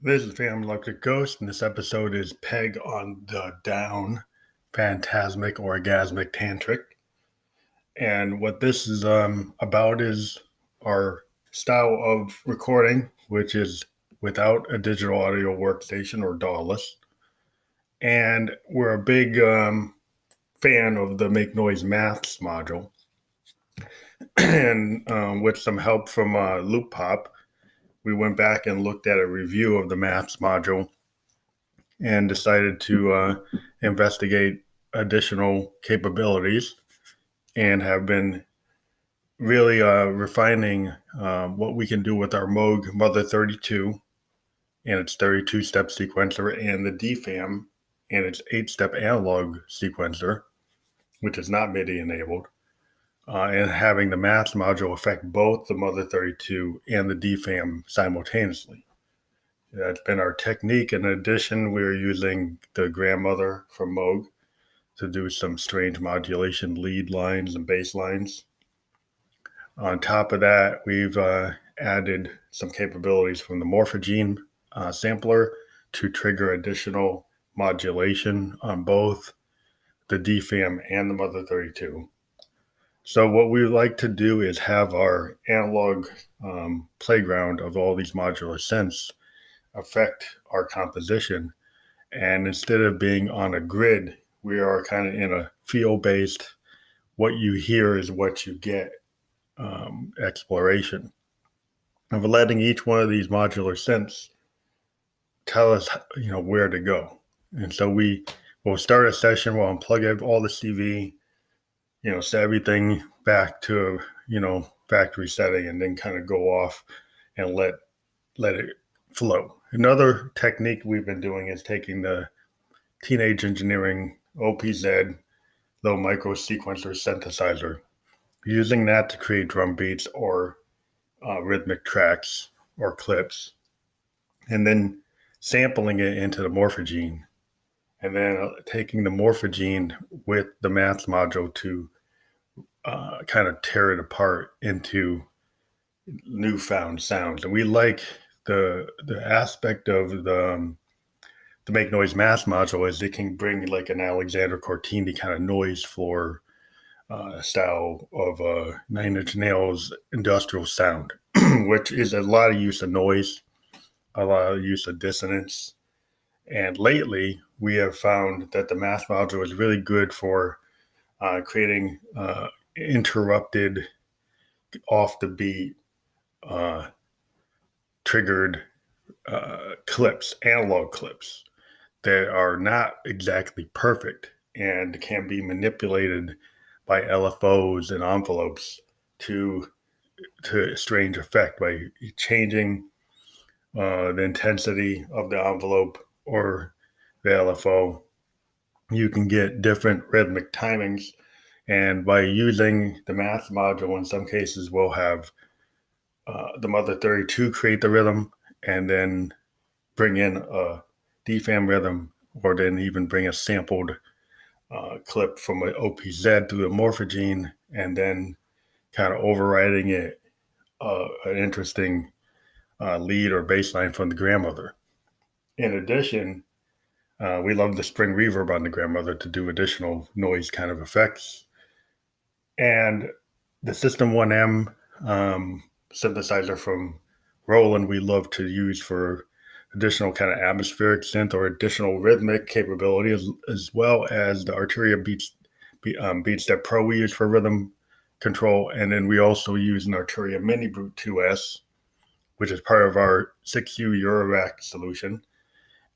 This is Family Electric Ghost, and this episode is Peg on the Down, Phantasmic Orgasmic Tantric. And what this is about is our style of recording, which is without a digital audio workstation or Dawless. And we're a big fan of the Make Noise Maths module. And with some help from Loop Pop, we went back and looked at a review of the Maths module and decided to investigate additional capabilities and have been really refining what we can do with our Moog Mother 32 and its 32-step sequencer and the DFAM and its 8-step analog sequencer, which is not MIDI enabled, and having the Maths module affect both the Mother 32 and the DFAM simultaneously. That's been our technique. In addition, we're using the grandmother from Moog to do some strange modulation lead lines and bass lines. On top of that, we've added some capabilities from the Morphogene sampler to trigger additional modulation on both the DFAM and the Mother 32. So what we like to do is have our analog playground of all these modular synths affect our composition. And instead of being on a grid, we are kind of in a feel-based, what you hear is what you get exploration of letting each one of these modular synths tell us, where to go. And so we will start a session, we'll unplug all the CV, set everything back to, factory setting, and then kind of go off and let it flow. Another technique we've been doing is taking the Teenage Engineering OPZ low micro sequencer synthesizer, using that to create drum beats or rhythmic tracks or clips, and then sampling it into the Morphogene, and then taking the Morphogene with the Maths module to kind of tear it apart into newfound sounds. And we like the aspect of the Make Noise Maths module is it can bring like an Alexander Cortini kind of noise floor style of Nine Inch Nails industrial sound, which is a lot of use of noise, a lot of use of dissonance. And lately, we have found that the Maths module is really good for creating interrupted, off the beat, triggered clips, analog clips that are not exactly perfect and can be manipulated by LFOs and envelopes to strange effect by changing the intensity of the envelope or the LFO. You can get different rhythmic timings, and by using the Maths module, in some cases we'll have the Mother 32 create the rhythm and then bring in a DFAM rhythm, or then even bring a sampled clip from an OPZ through the Morphogene, and then kind of overriding it an interesting lead or bass line from the grandmother. In addition, we love the spring reverb on the grandmother to do additional noise kind of effects. And the System 1M synthesizer from Roland we love to use for additional kind of atmospheric synth or additional rhythmic capability, as well as the Arturia BeatStep Pro we use for rhythm control. And then we also use an Arturia Mini Brute 2S, which is part of our 6U Eurorack solution.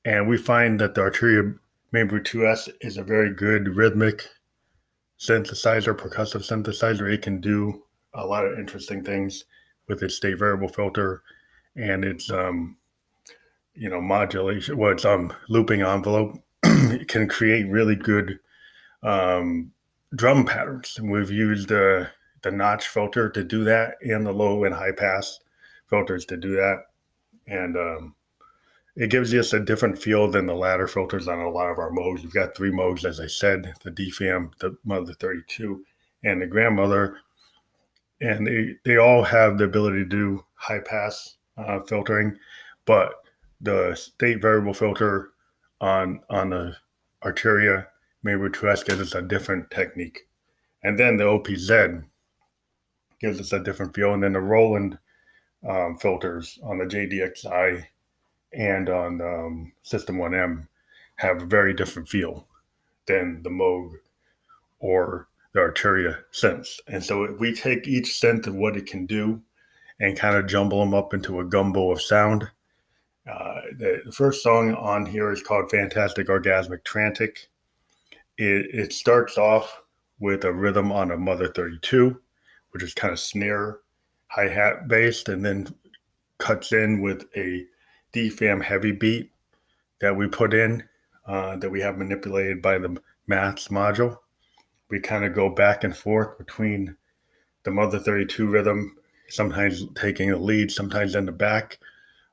And we find that the Arturia Mini Brute 2S is a very good rhythmic synthesizer, percussive synthesizer. It can do a lot of interesting things with its state variable filter and its modulation, it's looping envelope. It can create really good drum patterns. And we've used the notch filter to do that, and the low and high pass filters to do that. And it gives us a different feel than the ladder filters on a lot of our Moogs. We've got 3 Moogs, as I said, the DFAM, the Mother 32, and the grandmother. And they all have the ability to do high pass filtering, but the state variable filter on the Arturia Maywood-Tuesque gives us a different technique. And then the OPZ gives us a different feel. And then the Roland filters on the JDXI and on System 1M have a very different feel than the Moog or the Arturia synths. And so we take each synth and what it can do and kind of jumble them up into a gumbo of sound. The first song on here is called Fantastic Orgasmic Trantic. It starts off with a rhythm on a Mother 32, which is kind of snare, hi-hat based, and then cuts in with a DFAM heavy beat that we put in, that we have manipulated by the maths module. We kind of go back and forth between the Mother 32 rhythm, sometimes taking the lead, sometimes in the back,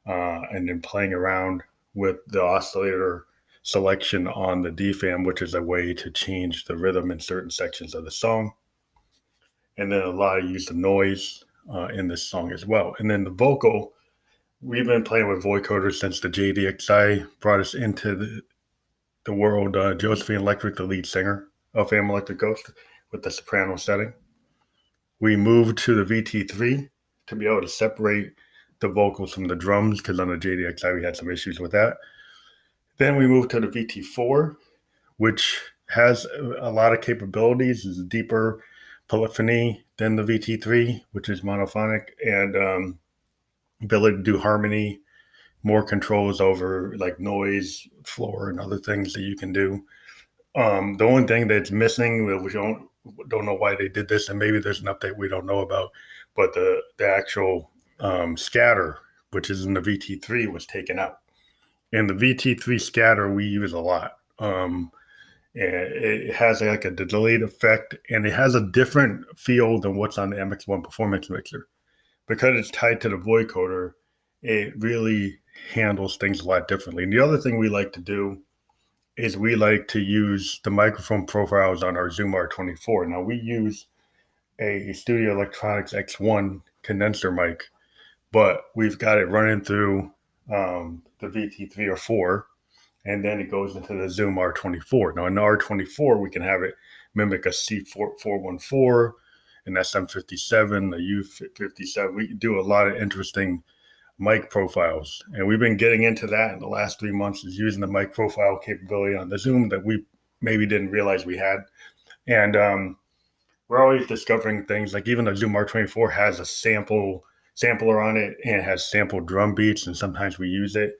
and then playing around with the oscillator selection on the DFAM, which is a way to change the rhythm in certain sections of the song. And then a lot of use of noise in this song as well. And then the vocal, we've been playing with vocoders since the JDXI brought us into the world. Josephine Electric, the lead singer of Fam Electric Ghost, with the soprano setting. We moved to the VT3 to be able to separate the vocals from the drums, because on the JDXI we had some issues with that. Then we moved to the VT4, which has a lot of capabilities. It's a deeper polyphony than the VT3, which is monophonic, and ability to do harmony, more controls over like noise, floor, and other things that you can do. The only thing that's missing, we don't know why they did this, and maybe there's an update we don't know about, but the actual scatter, which is in the VT3, was taken out. And the VT3 scatter we use a lot. It has like a delayed effect, and it has a different feel than what's on the MX1 Performance Mixer. Because it's tied to the vocoder, it really handles things a lot differently. And the other thing we like to do is we like to use the microphone profiles on our Zoom R24. Now, we use a Studio Electronics X1 condenser mic, but we've got it running through the VT3 or 4, and then it goes into the Zoom R24. Now, in the R24, we can have it mimic a C414, an SM57, a U57. We do a lot of interesting mic profiles, and we've been getting into that in the last 3 months, is using the mic profile capability on the Zoom that we maybe didn't realize we had. And we're always discovering things, like even the Zoom R24 has a sampler on it, and it has sampled drum beats, and sometimes we use it.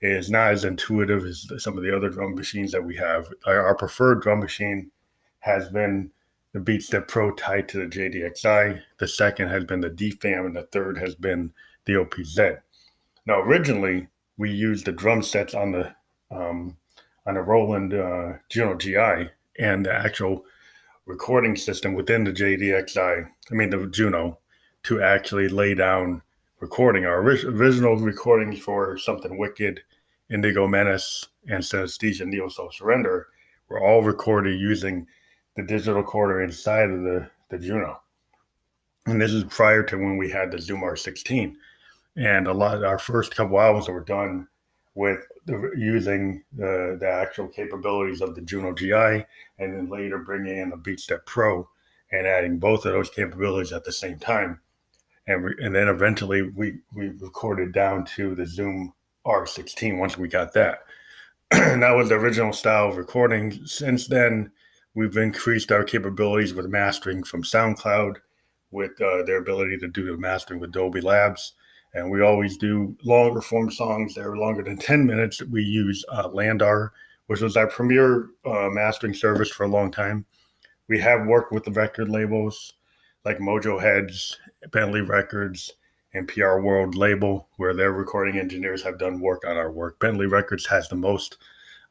It is not as intuitive as some of the other drum machines that we have. Our preferred drum machine has been the BeatStep Pro tied to the JDXI. The second has been the DFAM, and the third has been the OPZ. Now, originally, we used the drum sets on the Roland Juno Gi, and the actual recording system within the JDXI, the Juno, to actually lay down recording. Our original recordings for Something Wicked, Indigo Menace, and Synesthesia Neo Soul Surrender were all recorded using the digital recorder inside of the Juno. And this is prior to when we had the Zoom R16. And a lot of our first couple albums were done with using the actual capabilities of the Juno GI, and then later bringing in the BeatStep Pro and adding both of those capabilities at the same time. And then eventually we recorded down to the Zoom R16 once we got that. And that was the original style of recording. Since then, we've increased our capabilities with mastering from SoundCloud, with their ability to do the mastering with Dolby Labs. And we always do longer form songs that are longer than 10 minutes. We use Landar, which was our premier mastering service for a long time. We have worked with the record labels like Mojo Heads, Bentley Records, and PR World label, where their recording engineers have done work on our work. Bentley Records has the most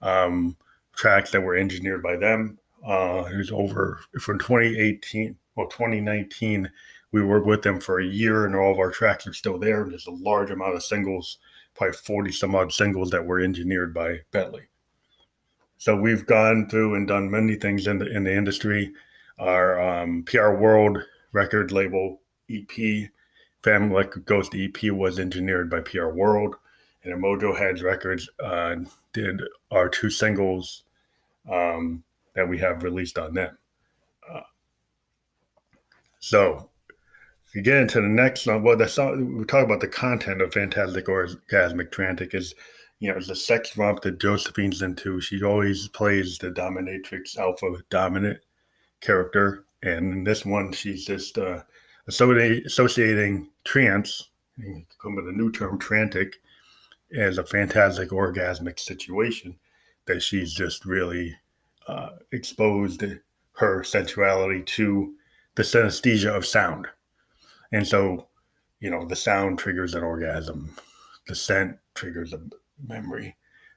tracks that were engineered by them. There's over, from 2019, we worked with them for a year, and all of our tracks are still there. There's a large amount of singles, probably 40 some odd singles that were engineered by Bentley. So we've gone through and done many things in the industry. Our PR World record label EP, Family Electric Ghost EP, was engineered by PR World, and Mojo Heads Records did our 2 singles that we have released on them. So if you get into the next song, well, the song we talk about the content of Fantastic Orgasmic Trantic is, it's a sex romp that Josephine's into. She always plays the dominatrix alpha dominant character, and in this one, she's just associating trance, come with a new term, trantic, as a fantastic orgasmic situation that she's just really exposed her sensuality to the synesthesia of sound. And so, the sound triggers an orgasm, the scent triggers a memory,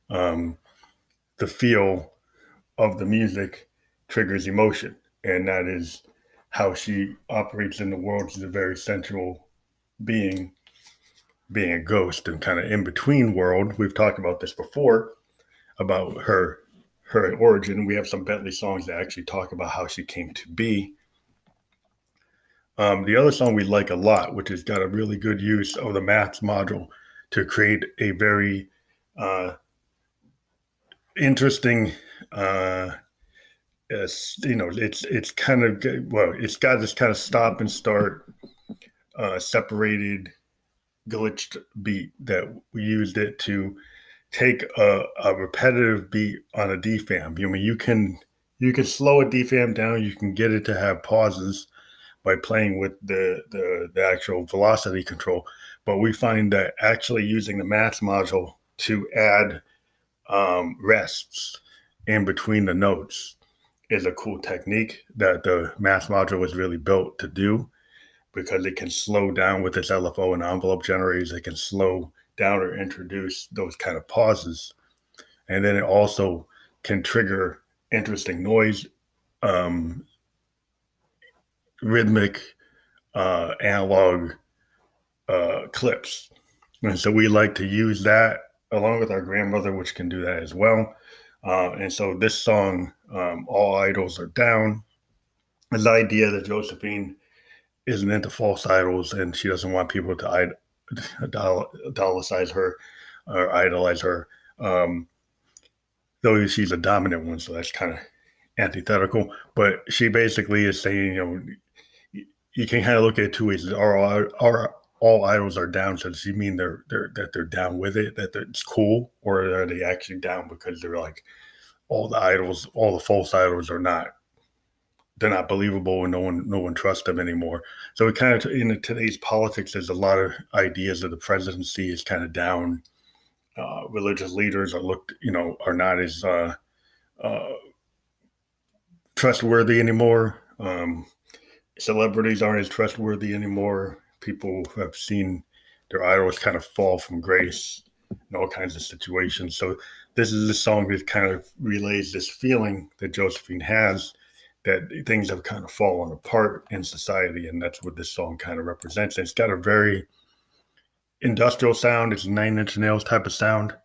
the feel of the music triggers emotion. And that is how she operates in the world. She's a very sensual being a ghost and kind of in between world. We've talked about this before, about her origin. We have some Bentley songs that actually talk about how she came to be. The other song we like a lot, which has got a really good use of the maths module to create a very interesting, it's kind of, it's got this kind of stop and start separated glitched beat that we used it to take a repetitive beat on a DFAM. You can slow a DFAM down. You can get it to have pauses by playing with the actual velocity control. But we find that actually using the maths module to add rests in between the notes is a cool technique that the maths module was really built to do, because it can slow down with its LFO and envelope generators. It can slow down or introduce those kind of pauses. And then it also can trigger interesting noise, rhythmic, analog clips. And so we like to use that along with our grandmother, which can do that as well. And so this song, All Idols Are Down, is the idea that Josephine isn't into false idols, and she doesn't want people to idolize her or idolize her. Though she's a dominant one, so that's kind of antithetical. But she basically is saying, you can kind of look at it 2 ways. Are all idols are down? So does she mean that they're down with it, that it's cool, or are they actually down because they're like, all the false idols are not? They're not believable, and no one trusts them anymore. So it kind of, in today's politics, there's a lot of ideas that the presidency is kind of down. Religious leaders are not as trustworthy anymore. Celebrities aren't as trustworthy anymore. People have seen their idols kind of fall from grace in all kinds of situations. So this is a song that kind of relays this feeling that Josephine has, that things have kind of fallen apart in society, and that's what this song kind of represents. It's got a very industrial sound. It's 9 Inch Nails type of sound,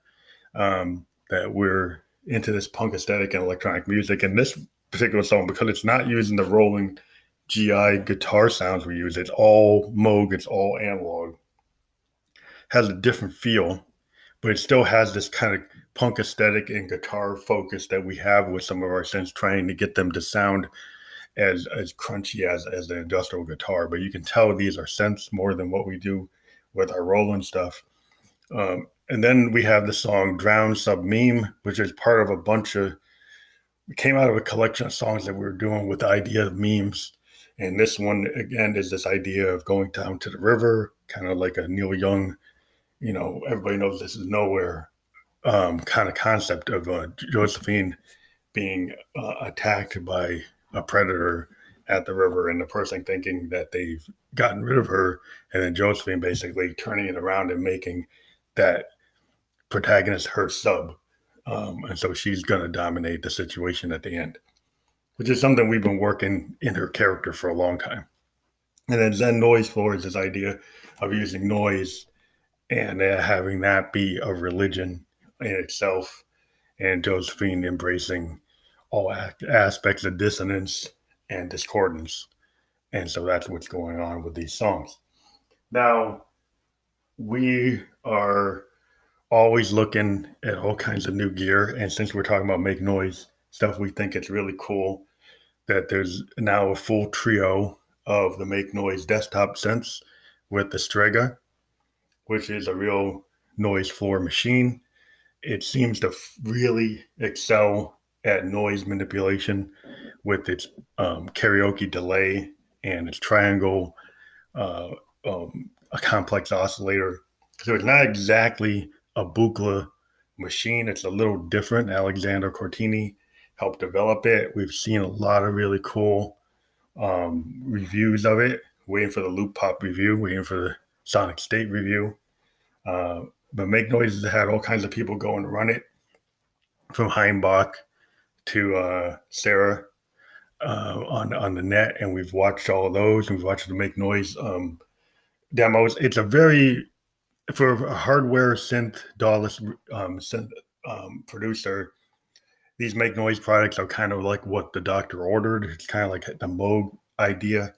that we're into this punk aesthetic and electronic music. And this particular song, because it's not using the Roland GI guitar sounds we use, it's all Moog, it's all analog, has a different feel, but it still has this kind of punk aesthetic and guitar focus that we have with some of our synths, trying to get them to sound as crunchy as an industrial guitar. But you can tell these are synths more than what we do with our Roland stuff. And then we have the song Drown Sub Meme, which is part of a bunch of, it came out of a collection of songs that we were doing with the idea of memes. And this one, again, is this idea of going down to the river, kind of like a Neil Young, everybody knows this is nowhere kind of concept of Josephine being attacked by a predator at the river, and the person thinking that they've gotten rid of her, and then Josephine basically turning it around and making that protagonist her sub. And so she's going to dominate the situation at the end, which is something we've been working in her character for a long time. And then Zen Noise Floor is this idea of using noise and having that be a religion in itself, and Josephine embracing all aspects of dissonance and discordance. And so that's what's going on with these songs. Now, we are always looking at all kinds of new gear. And since we're talking about make noise stuff, we think it's really cool that there's now a full trio of the make noise desktop synths with the Strega, which is a real noise floor machine. It seems to really excel at noise manipulation with its karaoke delay and its triangle, uh, a complex oscillator. So it's not exactly a Buchla machine. It's a little different. Alexander Cortini helped develop it. We've seen a lot of really cool reviews of it. Waiting for the Loop Pop review, waiting for the Sonic State review. But Make Noise has had all kinds of people go and run it, from Heimbach to Sarah on the net, and we've watched all of those. We've watched the Make Noise demos. It's a very, for a hardware synth Dawless synth producer, these Make Noise products are kind of like what the doctor ordered. It's kind of like the Moog idea,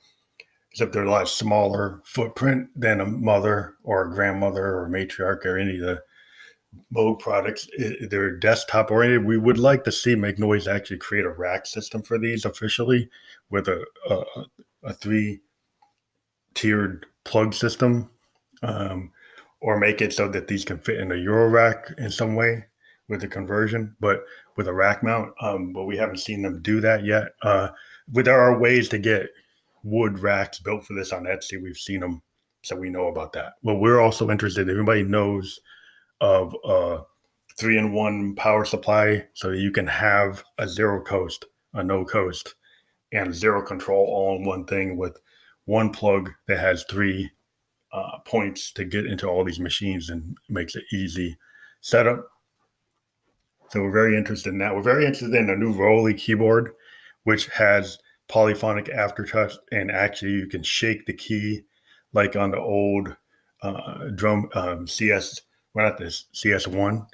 except they're a lot smaller footprint than a mother or a grandmother or a matriarch or any of the Moog products. They're desktop oriented. We would like to see Make Noise actually create a rack system for these officially with a 3-tiered plug system, or make it so that these can fit in a Euro rack in some way with the conversion, but with a rack mount. But we haven't seen them do that yet. But there are ways to get wood racks built for this on Etsy. We've seen them, so we know about that. But we're also interested, everybody knows of a 3-in-1 power supply, so that you can have a zero coast, a no coast, and zero control all in one thing with one plug that has 3 points to get into all these machines and makes it easy setup. So we're very interested in that. We're very interested in a new Rolly keyboard, which has polyphonic aftertouch, and actually you can shake the key like on the old drum CS, well, not this CS1,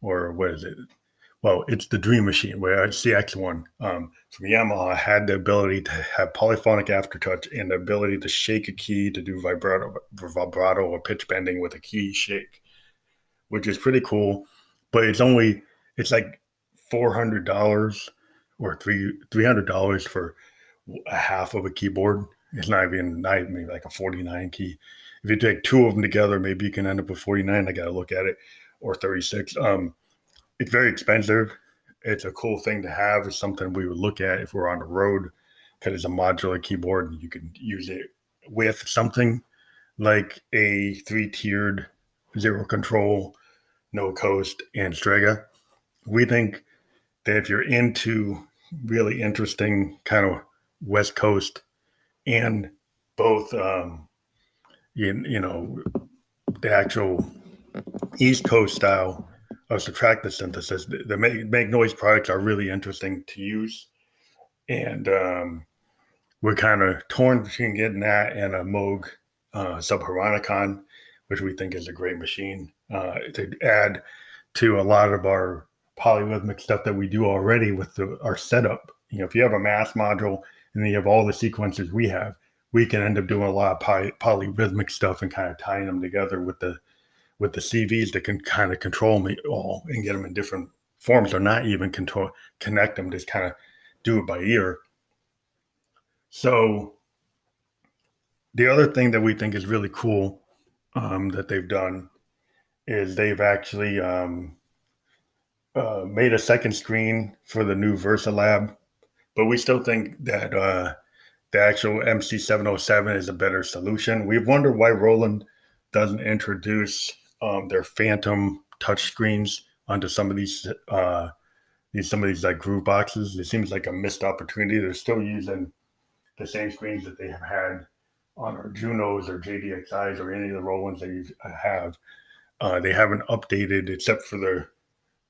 or what is it? Well, it's the Dream Machine, where CX1 from Yamaha had the ability to have polyphonic aftertouch and the ability to shake a key to do vibrato or pitch bending with a key shake, which is pretty cool. But it's like $400 or $300 for a half of a keyboard. It's not even maybe like a 49 key. If you take 2 of them together, maybe you can end up with 49. I got to look at it, or 36. It's very expensive. It's a cool thing to have. It's something we would look at if we're on the road, because it's a modular keyboard and you can use it with something like a 3-tiered zero control, no coast, and Strega. We think that if you're into really interesting kind of West Coast and both, the actual East Coast style of subtractive synthesis, the make noise products are really interesting to use. And we're kind of torn between getting that and a Moog Subharmonicon, which we think is a great machine to add to a lot of our polyrhythmic stuff that we do already with our setup. If you have a mass module and then you have all the sequencers we have, we can end up doing a lot of polyrhythmic stuff and kind of tying them together with the CVs that can kind of control them all and get them in different forms, or not even connect them, just kind of do it by ear. So the other thing that we think is really cool that they've done is they've actually made a second screen for the new VersaLab, but we still think that the actual MC707 is a better solution. We've wondered why Roland doesn't introduce their Phantom touchscreens onto some of these like groove boxes. It seems like a missed opportunity. They're still using the same screens that they have had on our Junos or JDXIs or any of the Rolands that you have. They haven't updated, except for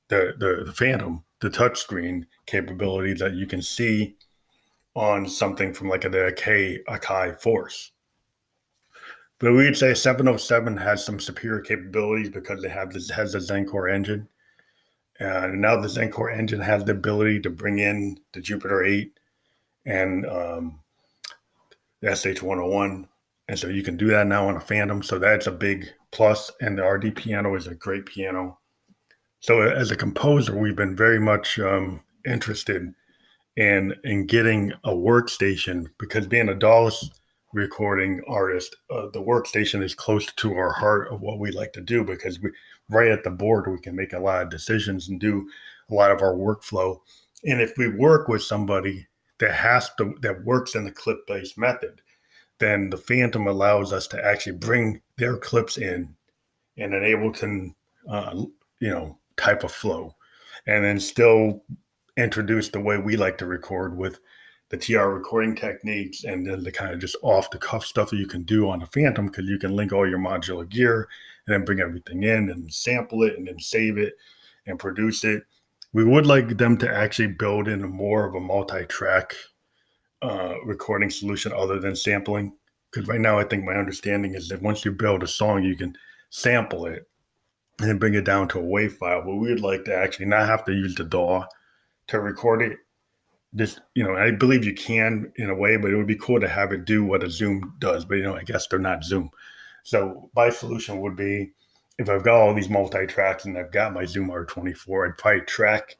the Phantom, the touchscreen capability that you can see on something from like the Akai Force. But we would say 707 has some superior capabilities because it has the Zencore engine. And now the Zencore engine has the ability to bring in the Jupiter 8 and the SH101. And so you can do that now on a Phantom. So that's a big plus. And the RD piano is a great piano. So as a composer, we've been very much interested in getting a workstation, because being a Dawless recording artist, the workstation is close to our heart of what we like to do, because we right at the board we can make a lot of decisions and do a lot of our workflow. And if we work with somebody that works in the clip-based method, then the Phantom allows us to actually bring their clips in in an Ableton, type of flow, and then still introduce the way we like to record with the TR recording techniques, and then the kind of just off the cuff stuff that you can do on the Phantom, because you can link all your modular gear and then bring everything in and sample it and then save it and produce it. We would like them to actually build in more of a multi-track recording solution other than sampling, because right now I think my understanding is that once you build a song, you can sample it and then bring it down to a WAV file. But we would like to actually not have to use the DAW to record it. This, I believe you can in a way, but it would be cool to have it do what a Zoom does. But I guess they're not Zoom. So my solution would be, if I've got all these multi-tracks and I've got my Zoom R24, I'd probably track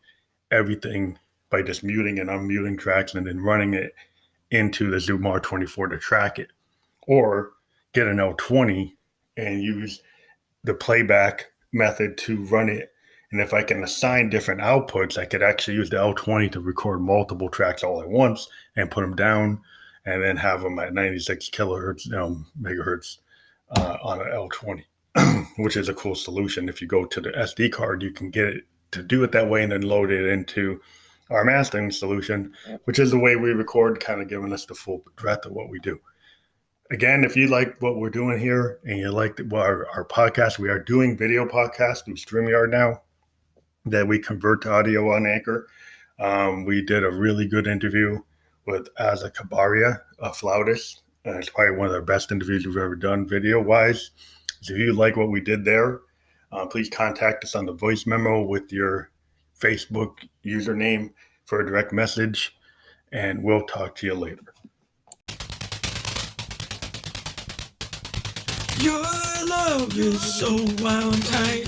everything by just muting and unmuting tracks and then running it into the Zoom R24 to track it. Or get an L20 and use the playback method to run it. And if I can assign different outputs, I could actually use the L20 to record multiple tracks all at once and put them down, and then have them at 96 kilohertz, megahertz on an L20, which is a cool solution. If you go to the SD card, you can get it to do it that way and then load it into our mastering solution, which is the way we record, kind of giving us the full breadth of what we do. Again, if you like what we're doing here and you like our podcast, we are doing video podcasts through StreamYard now that we convert to audio on Anchor. We did a really good interview with Aza Kabaria, a flautist. It's probably one of the best interviews we've ever done video-wise. So if you like what we did there, please contact us on the voice memo with your Facebook username for a direct message, and we'll talk to you later. Your love is so wound tight.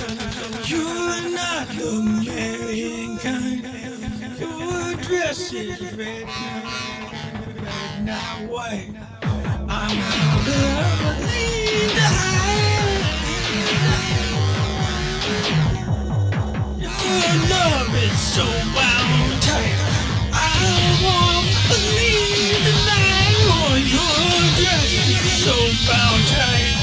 You're not the marrying kind. Your dress is red, not white. I'm your love is so wound tight. I won't believe the lie. Oh, your dress is so bound tight.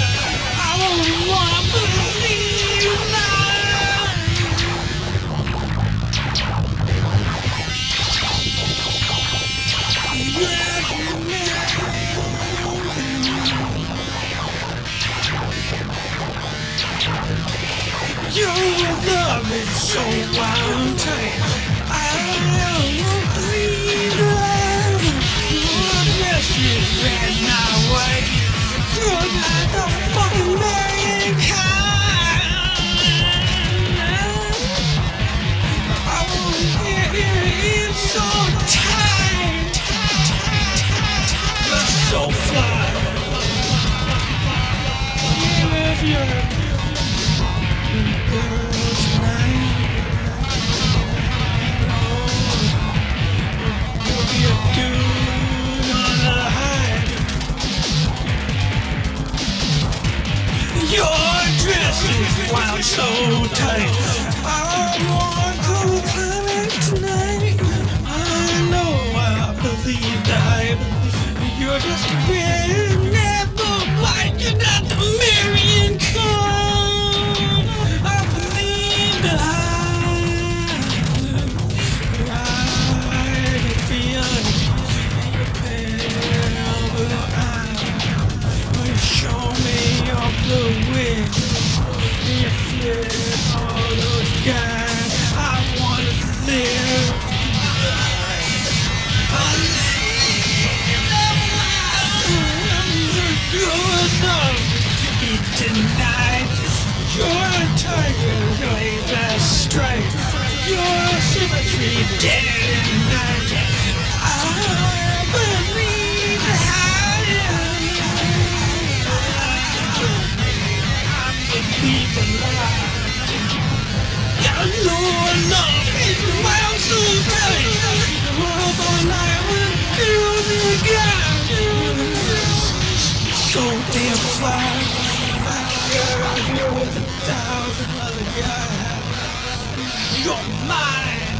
Your love is so wound tight. I won't believe that. Your dress is red, not white. You're not the fucking marrying kind. I won't get in so tight. You're so fly. Even if you're girl tonight, you'll be a dude on the high. Your dress is wound so tight. I want to climb it tonight. I know I believe the hype. You're just a bit never white. You're not the Marian kind. Tonight, you're a tiger, wave as straight. Your symmetry dead in night. I believe I believe the lie. Your Your love is wild so tight. World all night with girls and guys. So damn fly. Girl, you're with 1,000 other guys. You're mine.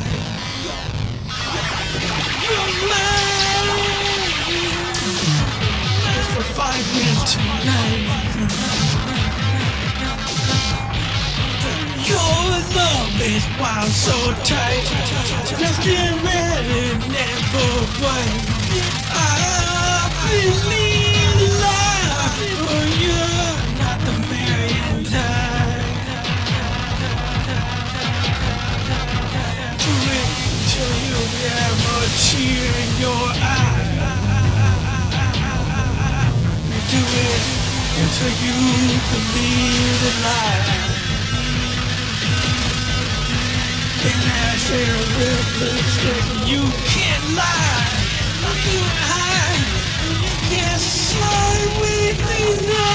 You're mine. Just for 5 minutes tonight. Your love is wild, so tight. Just in red and never white. I believe in love, for you're not the Marian type. Do it till you have a tear in your eye. Do it until you believe in life. And I say a real lipstick, you can't lie. You hide, you can't slide with me now.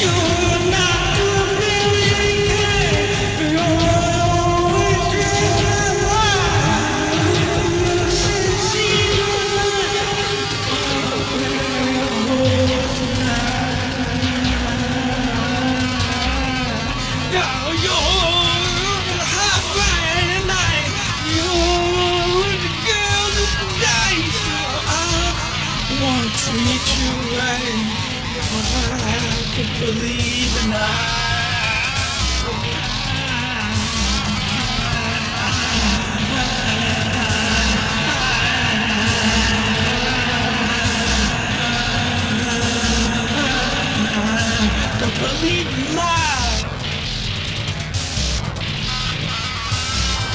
You're not the million kind. Treat you right. I can believe in don't believe in lies.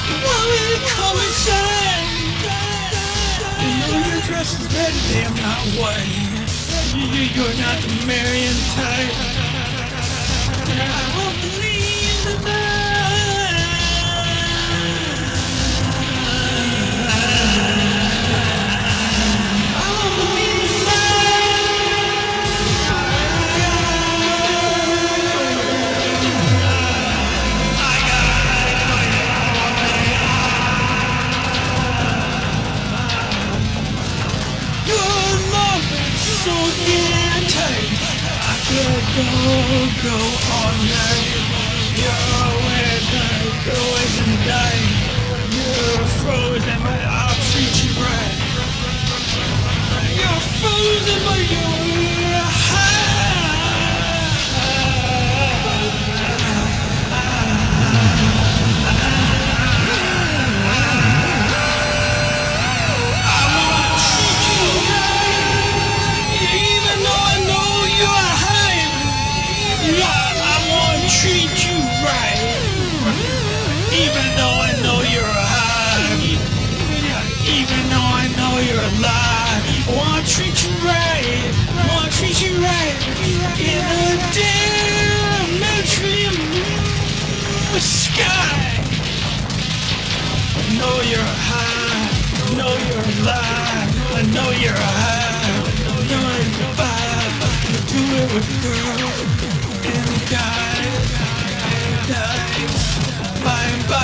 You want me to come inside? You know your dress is better than my white. You're not the Marian type. I won't believe in that. I won't believe in so damn tight. I could go all night. You're wet night, poison night. You're frozen, but I'll treat you right. You're frozen, but you're high. I won't treat you right. Even though I know you're high, I won't treat you right. Even though I know you're high, even though I know you're alive, I won't treat you right. I won't treat you right. In a damn metrium sky. I know you're high. I know you're alive. I know you're high. Do it with girls and guys, by and by.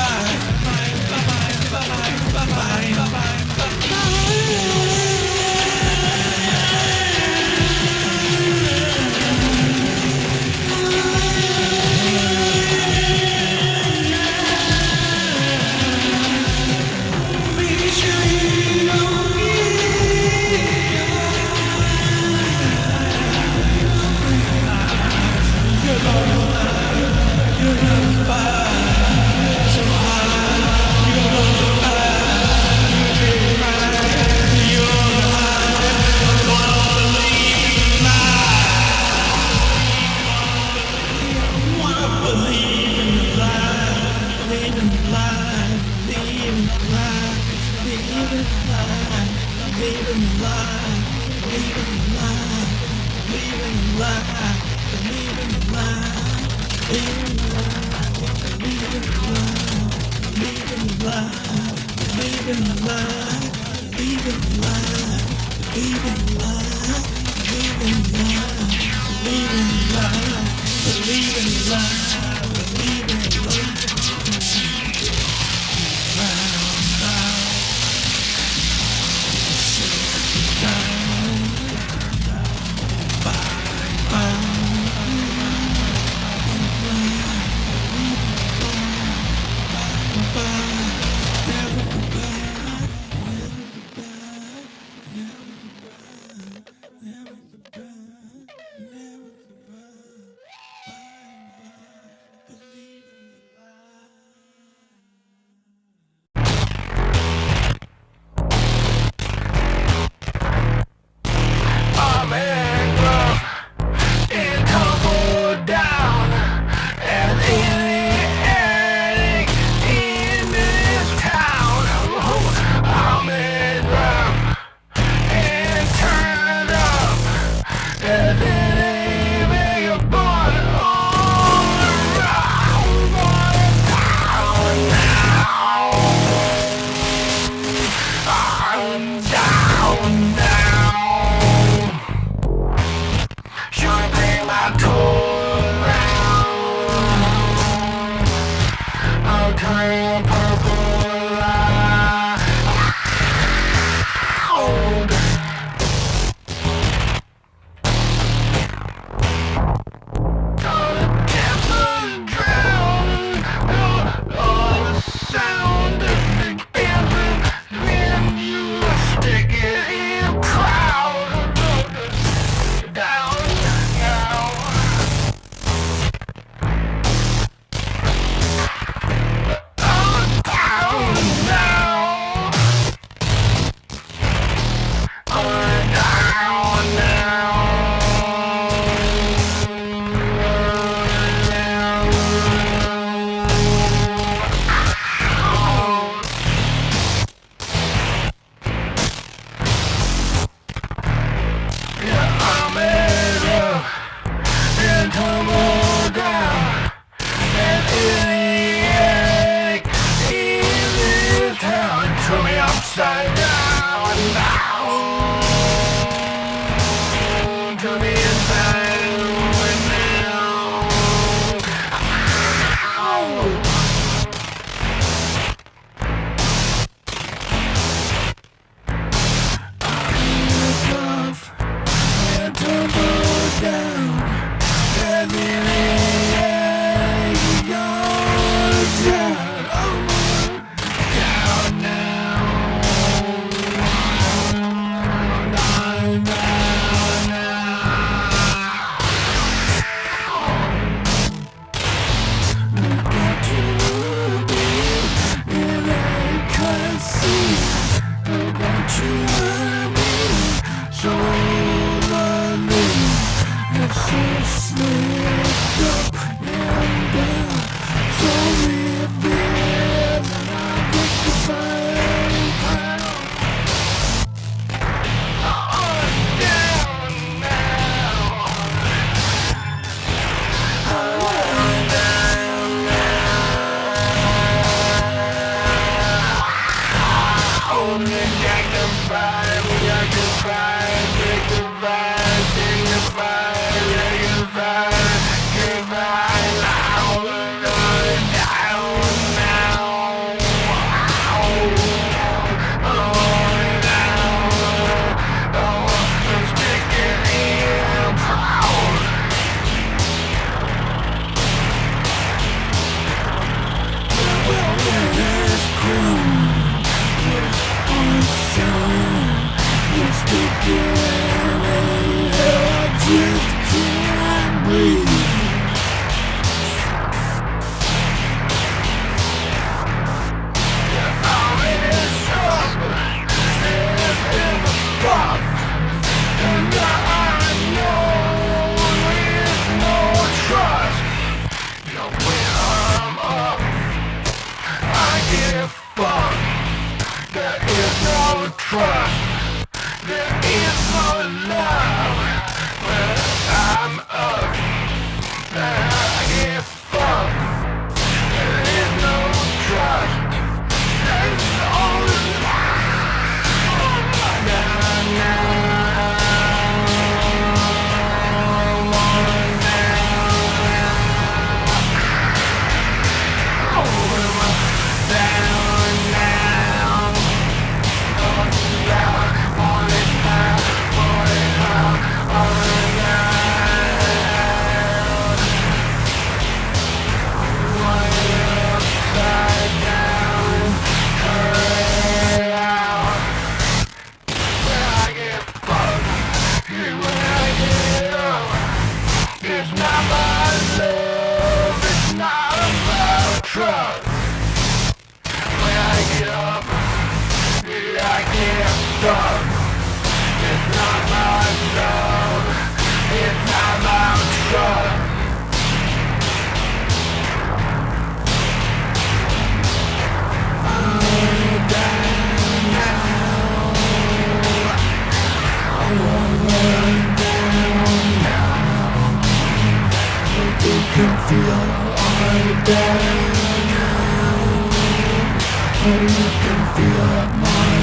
so you can feel it more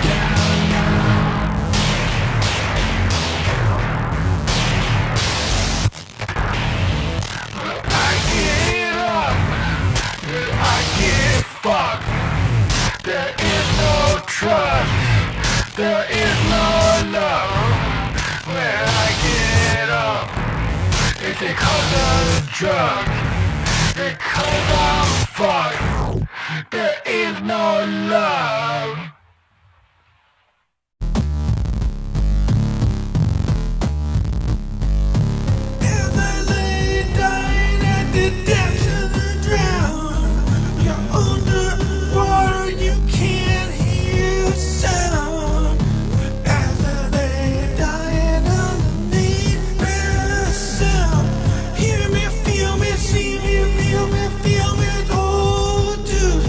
down now. I get up, I get fucked. There is no trust, there is no love. When I get up, it's because of the drugs, because I'm fucked. There is no love. As I lay dying at the depths of the drown, you're underwater, you can't hear a sound. As I lay dying underneath the sound, hear me, feel me, see me, feel me, oh dude.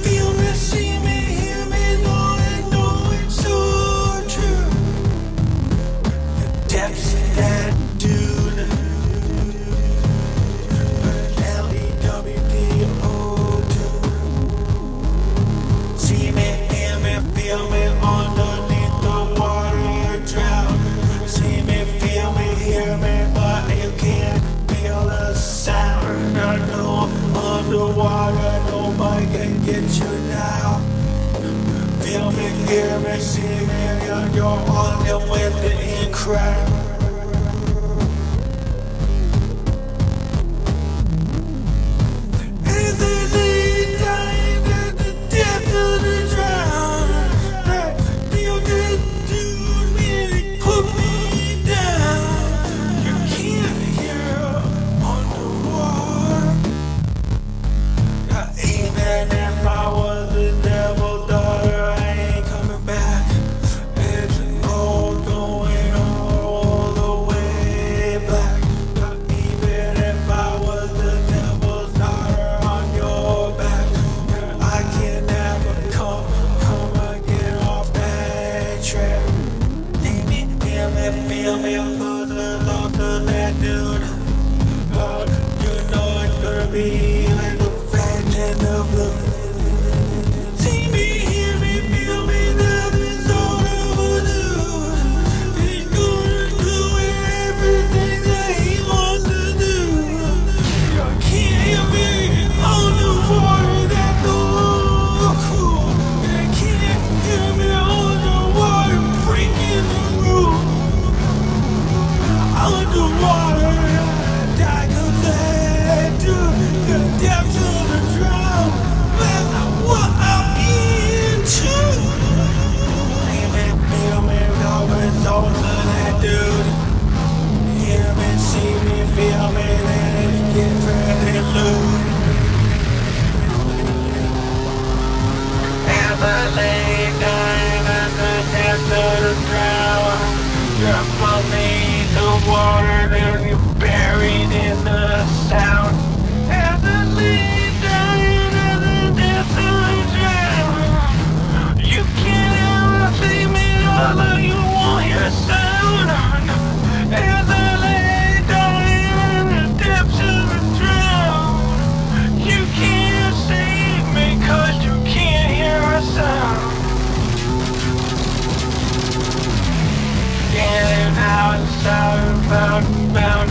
Feel me, see me, hear me, know it's so true. The depths of that dude. See me, hear me, feel me underneath the water drown. See me, feel me, hear me, but you can't feel the sound. I know underwater nobody can get you now. Feel me, hear me, see me, you're on the with the in crowd. As I lay dying at the depth of the drown, feel that dude really put me down. You can't hear underwater. Even if I was the devil's daughter, I ain't coming back. It's all going all the way back. Even if I was the devil's daughter on your back, I can never come again off that track. See me, hear me, feel me, put the love to that dude. You know it's gonna be like the red and the blue. See me, hear me, feel me, that is all overdue. He's gonna do everything that he wants to do. You can't hear me on the water, that's all cool. You can't hear me on the water, breaking the rules. Underwater, I die 'cause I do the depths of the drown. That's not what I'm into. See me, feel me, know it's all to that dude. Hear me, see me, feel me, let it get pretty loose. As I lay dying at the depths of the drown, you're beneath the water, then you're buried in the sound. As I lay dying at the depths of the drown, you can't ever see me, although you won't hear sound. As I lay dying in the depths of the drown, you can't see me 'cause you can't hear a sound. Getting out, sound bound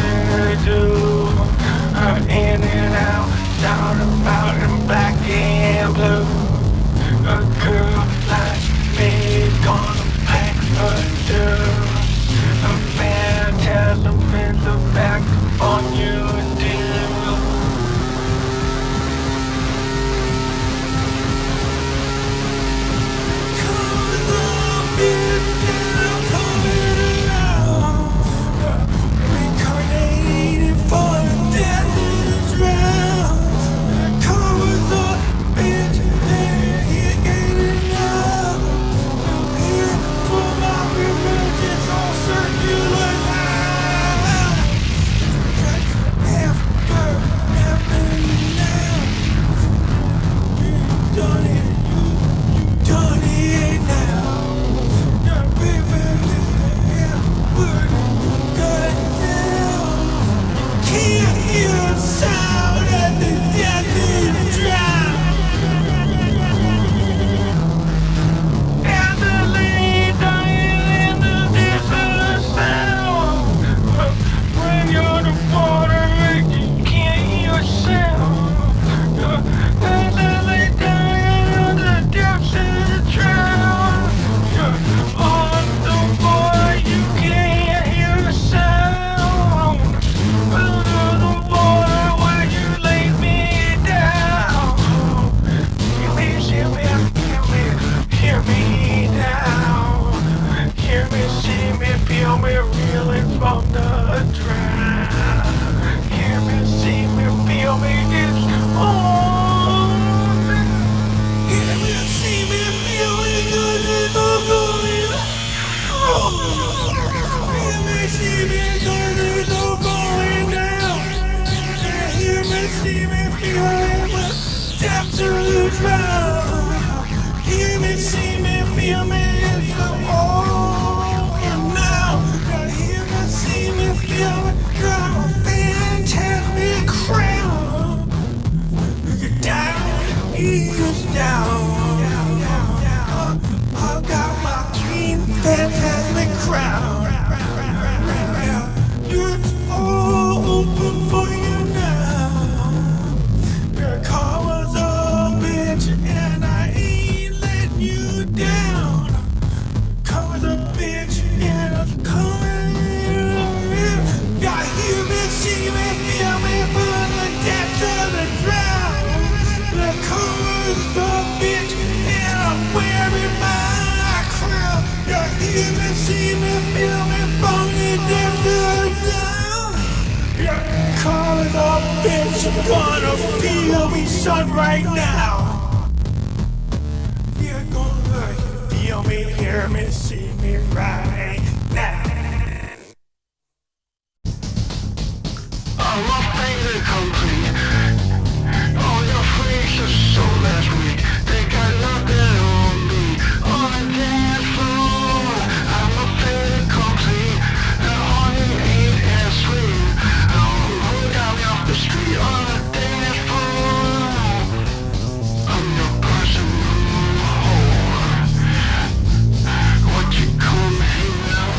drown. Hear me, see me, feel me, it's over now. Hear me, see me, feel me, drown. Fantastic crown. Get down, ease down. I got my dream, fantastic crown. It's all open for you now. Your karma's a bitch and I ain't letting you down. Karma's a bitch and I'm coming in. Y'all hear me, see me, feel me from the depths of the ground. The karma's a bitch and I'm wearing my crown. Y'all hear me, see me, feel me from the depths of the ground. Your karma's a bitch, you're gonna feel me, son, right now. You're gonna feel me, hear me, see me right now. I'm a faded complete. All your freaks are so last week. They got nothing on me. On the dance floor, I'm a faded complete. And honey ain't as sweet. Who got me off the street on the dance floor? I'm your personal whore. What you come hang out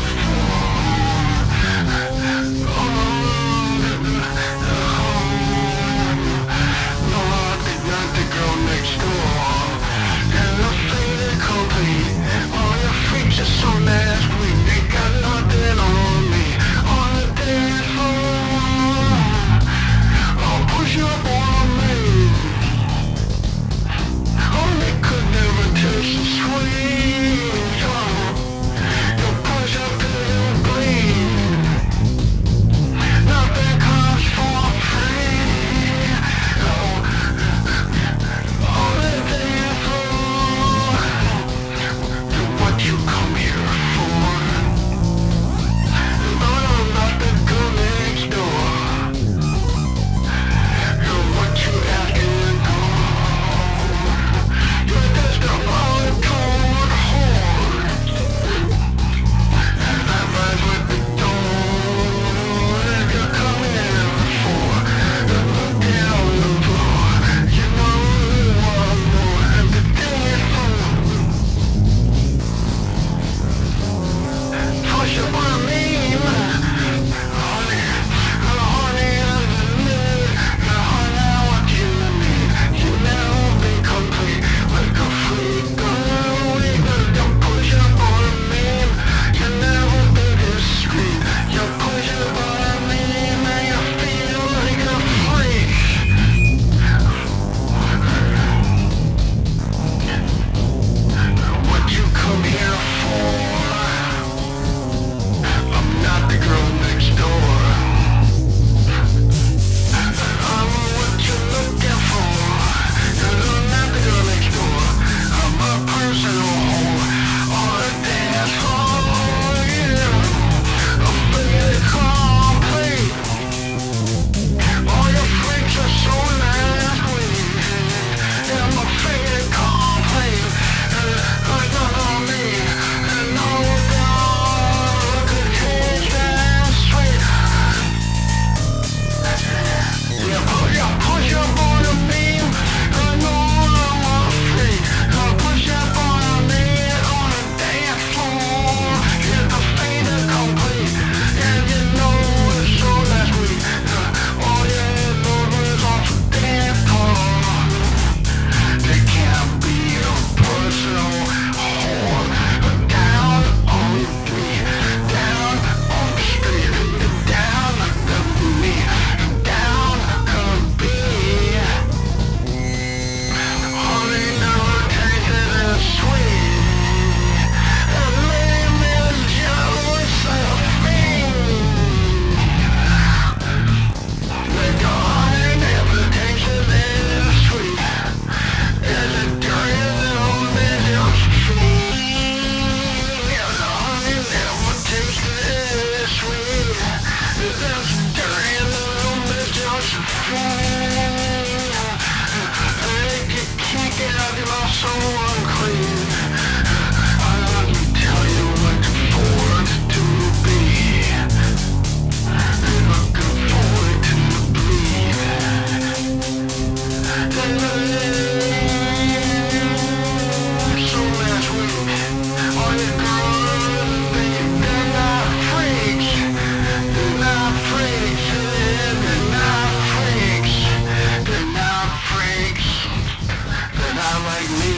like me.